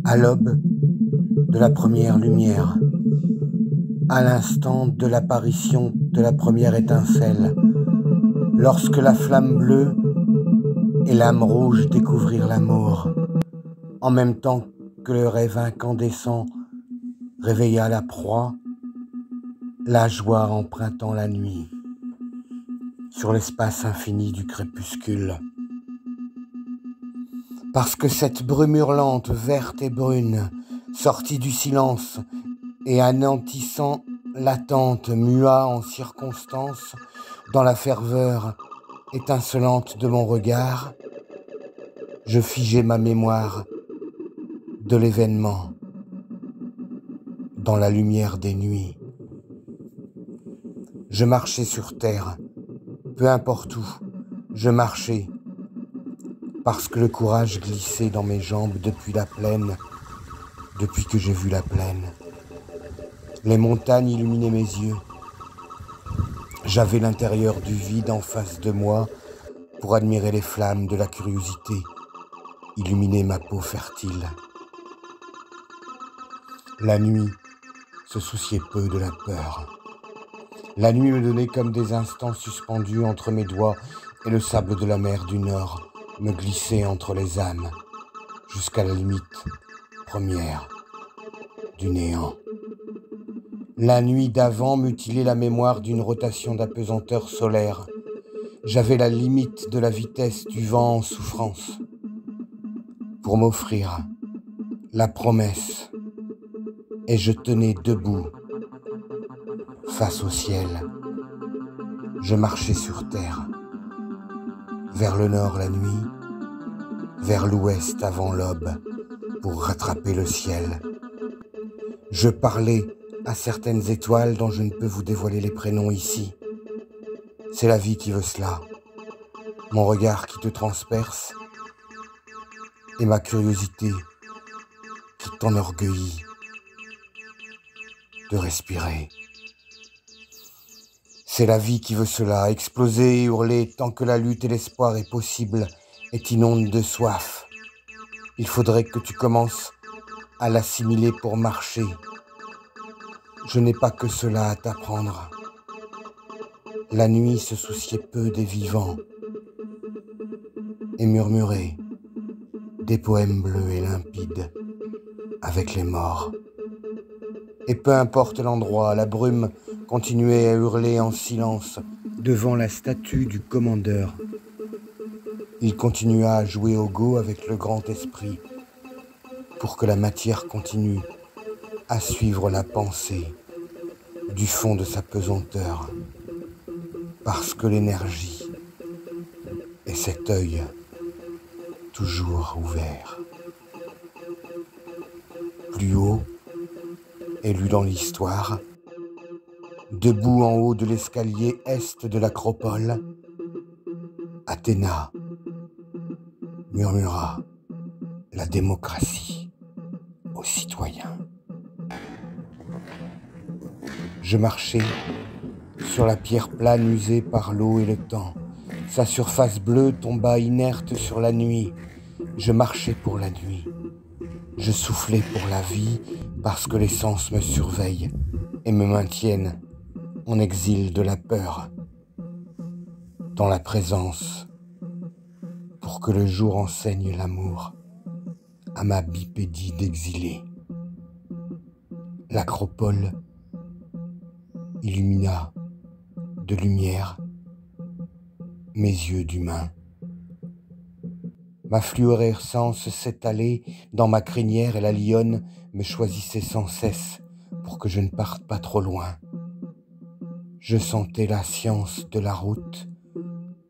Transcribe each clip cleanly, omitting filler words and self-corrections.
À l'aube de la première lumière, à l'instant de l'apparition de la première étincelle, lorsque la flamme bleue et l'âme rouge découvrirent l'amour, en même temps que le rêve incandescent réveilla la proie, la joie empruntant la nuit, sur l'espace infini du crépuscule. Parce que cette brume hurlante, verte et brune, sortie du silence et anéantissant l'attente, mua en circonstance dans la ferveur étincelante de mon regard, je figeai ma mémoire de l'événement dans la lumière des nuits. Je marchais sur terre, peu importe où, je marchais, parce que le courage glissait dans mes jambes depuis la plaine, depuis que j'ai vu la plaine. Les montagnes illuminaient mes yeux. J'avais l'intérieur du vide en face de moi pour admirer les flammes de la curiosité, illuminer ma peau fertile. La nuit se souciait peu de la peur. La nuit me donnait comme des instants suspendus entre mes doigts et le sable de la mer du Nord me glissait entre les âmes jusqu'à la limite première du néant. La nuit d'avant mutilait la mémoire d'une rotation d'apesanteur solaire. J'avais la limite de la vitesse du vent en souffrance pour m'offrir la promesse, et je tenais debout face au ciel. Je marchais sur terre, vers le nord la nuit, vers l'ouest avant l'aube, pour rattraper le ciel. Je parlais à certaines étoiles dont je ne peux vous dévoiler les prénoms ici. C'est la vie qui veut cela, mon regard qui te transperce et ma curiosité qui t'enorgueillit de respirer. C'est la vie qui veut cela, exploser et hurler tant que la lutte et l'espoir est possible et t'inonde de soif. Il faudrait que tu commences à l'assimiler pour marcher. Je n'ai pas que cela à t'apprendre. La nuit se souciait peu des vivants et murmurait des poèmes bleus et limpides avec les morts. Et peu importe l'endroit, la brume continuait à hurler en silence devant la statue du commandeur. Il continua à jouer au go avec le grand esprit pour que la matière continue à suivre la pensée du fond de sa pesanteur, parce que l'énergie est cet œil toujours ouvert. Plus haut, élu dans l'histoire, debout en haut de l'escalier est de l'acropole, Athéna murmura la démocratie aux citoyens. Je marchais sur la pierre plane usée par l'eau et le temps. Sa surface bleue tomba inerte sur la nuit. Je marchais pour la nuit. Je soufflais pour la vie parce que les sens me surveillent et me maintiennent en exil de la peur, dans la présence, pour que le jour enseigne l'amour à ma bipédie d'exilé. L'acropole illumina de lumière mes yeux d'humain. Ma fluorescence s'étalait dans ma crinière et la lionne me choisissait sans cesse pour que je ne parte pas trop loin. Je sentais la science de la route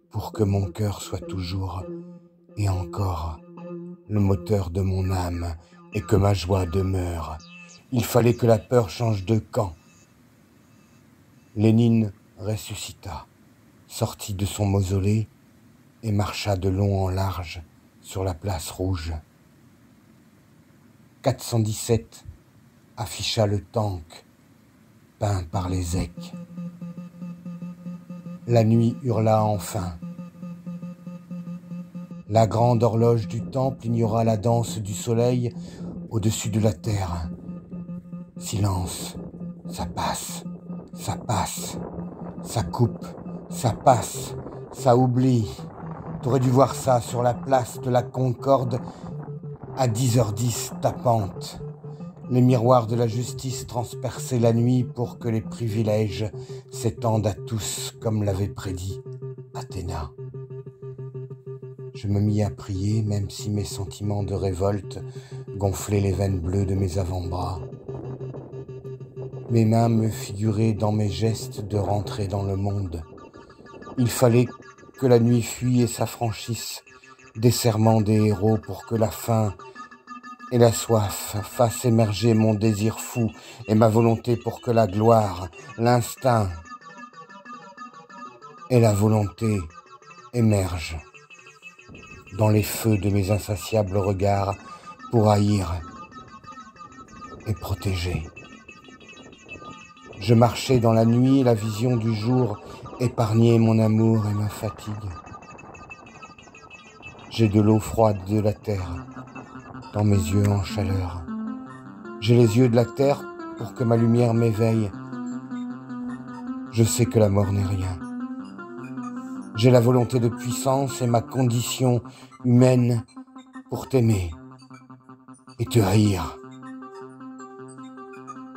pour que mon cœur soit toujours et encore le moteur de mon âme et que ma joie demeure. Il fallait que la peur change de camp. Lénine ressuscita, sortit de son mausolée et marcha de long en large sur la place rouge. 417 afficha le tank peint par les zèques. La nuit hurla enfin. La grande horloge du temple ignora la danse du soleil au-dessus de la terre. Silence, ça passe, ça passe, ça coupe, ça passe, ça oublie. T'aurais dû voir ça sur la place de la Concorde à 10h10 tapante. Les miroirs de la justice transperçaient la nuit pour que les privilèges s'étendent à tous comme l'avait prédit Athéna. Je me mis à prier, même si mes sentiments de révolte gonflaient les veines bleues de mes avant-bras. Mes mains me figuraient dans mes gestes de rentrer dans le monde. Il fallait que la nuit fuie et s'affranchisse des serments des héros pour que la faim et la soif fassent émerger mon désir fou et ma volonté pour que la gloire, l'instinct et la volonté émergent dans les feux de mes insatiables regards pour haïr et protéger. Je marchais dans la nuit, la vision du jour épargnait mon amour et ma fatigue. J'ai de l'eau froide de la terre dans mes yeux en chaleur. J'ai les yeux de la terre pour que ma lumière m'éveille. Je sais que la mort n'est rien. J'ai la volonté de puissance et ma condition humaine pour t'aimer et te haïr.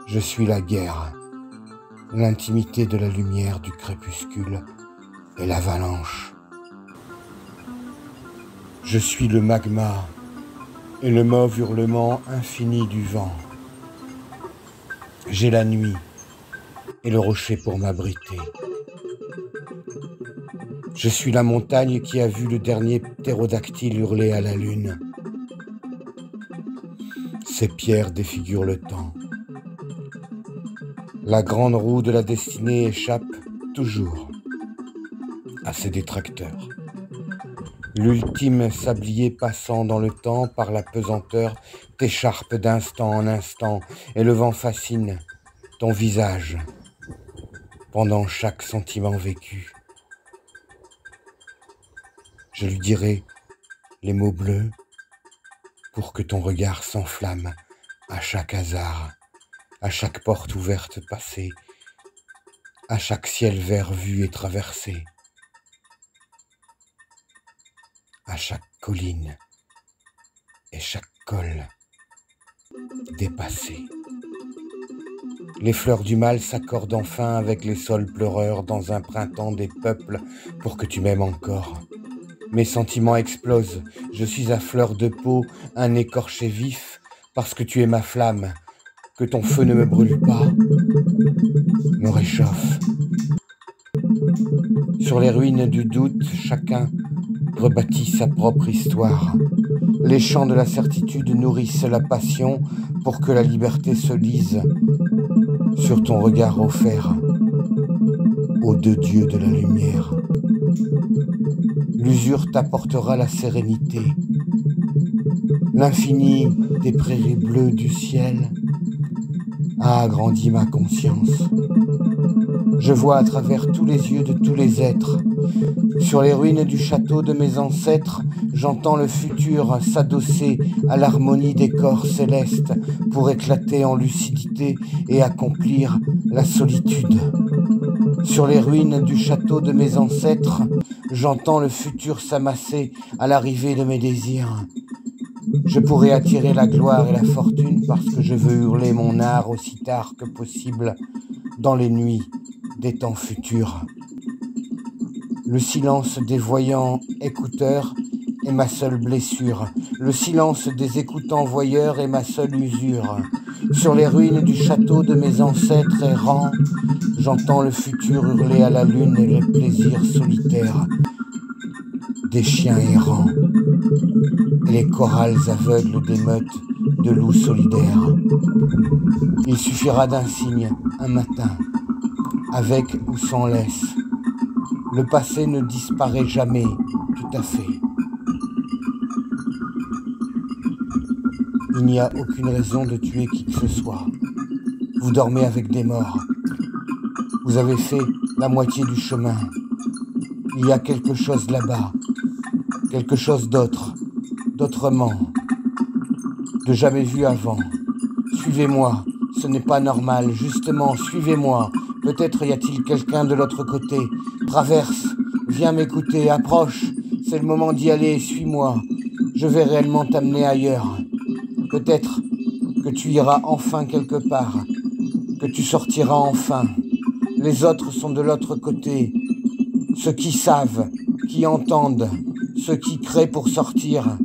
Je suis la guerre, l'intimité de la lumière du crépuscule et l'avalanche. Je suis le magma et le mauve hurlement infini du vent. J'ai la nuit et le rocher pour m'abriter. Je suis la montagne qui a vu le dernier ptérodactyle hurler à la lune. Ces pierres défigurent le temps. La grande roue de la destinée échappe toujours à ses détracteurs. L'ultime sablier passant dans le temps par la pesanteur t'écharpe d'instant en instant et le vent fascine ton visage pendant chaque sentiment vécu. Je lui dirai les mots bleus pour que ton regard s'enflamme à chaque hasard, à chaque porte ouverte passée, à chaque ciel vert vu et traversé, à chaque colline et chaque col dépassé. Les fleurs du mal s'accordent enfin avec les sols pleureurs dans un printemps des peuples pour que tu m'aimes encore. Mes sentiments explosent, je suis à fleur de peau, un écorché vif, parce que tu es ma flamme, que ton feu ne me brûle pas, me réchauffe. Sur les ruines du doute, chacun rebâtit sa propre histoire. Les chants de la certitude nourrissent la passion pour que la liberté se lise sur ton regard offert aux deux dieux de la lumière. L'usure t'apportera la sérénité. L'infini des prairies bleues du ciel a agrandi ma conscience. Je vois à travers tous les yeux de tous les êtres. Sur les ruines du château de mes ancêtres, j'entends le futur s'adosser à l'harmonie des corps célestes pour éclater en lucidité et accomplir la solitude. Sur les ruines du château de mes ancêtres, j'entends le futur s'amasser à l'arrivée de mes désirs. Je pourrais attirer la gloire et la fortune parce que je veux hurler mon art aussi tard que possible dans les nuits des temps futurs. Le silence des voyants écouteurs est ma seule blessure. Le silence des écoutants voyeurs est ma seule usure. Sur les ruines du château de mes ancêtres errants, j'entends le futur hurler à la lune et les plaisirs solitaires des chiens errants et les chorales aveugles des meutes de loups solidaires. Il suffira d'un signe, un matin, avec ou sans laisse. Le passé ne disparaît jamais, tout à fait. Il n'y a aucune raison de tuer qui que ce soit. Vous dormez avec des morts. Vous avez fait la moitié du chemin. Il y a quelque chose là-bas, quelque chose d'autre, d'autrement, de jamais vu avant. Suivez-moi, ce n'est pas normal, justement, suivez-moi. Peut-être y a-t-il quelqu'un de l'autre côté. Traverse, viens m'écouter, approche, c'est le moment d'y aller, suis-moi. Je vais réellement t'amener ailleurs. Peut-être que tu iras enfin quelque part, que tu sortiras enfin. Les autres sont de l'autre côté, ceux qui savent, qui entendent, ceux qui créent pour sortir.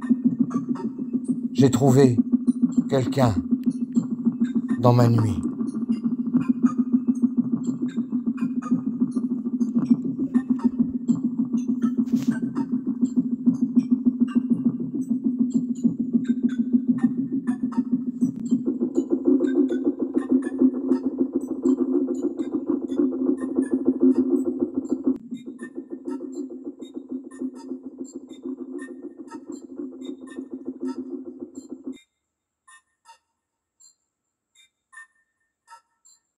J'ai trouvé quelqu'un dans ma nuit.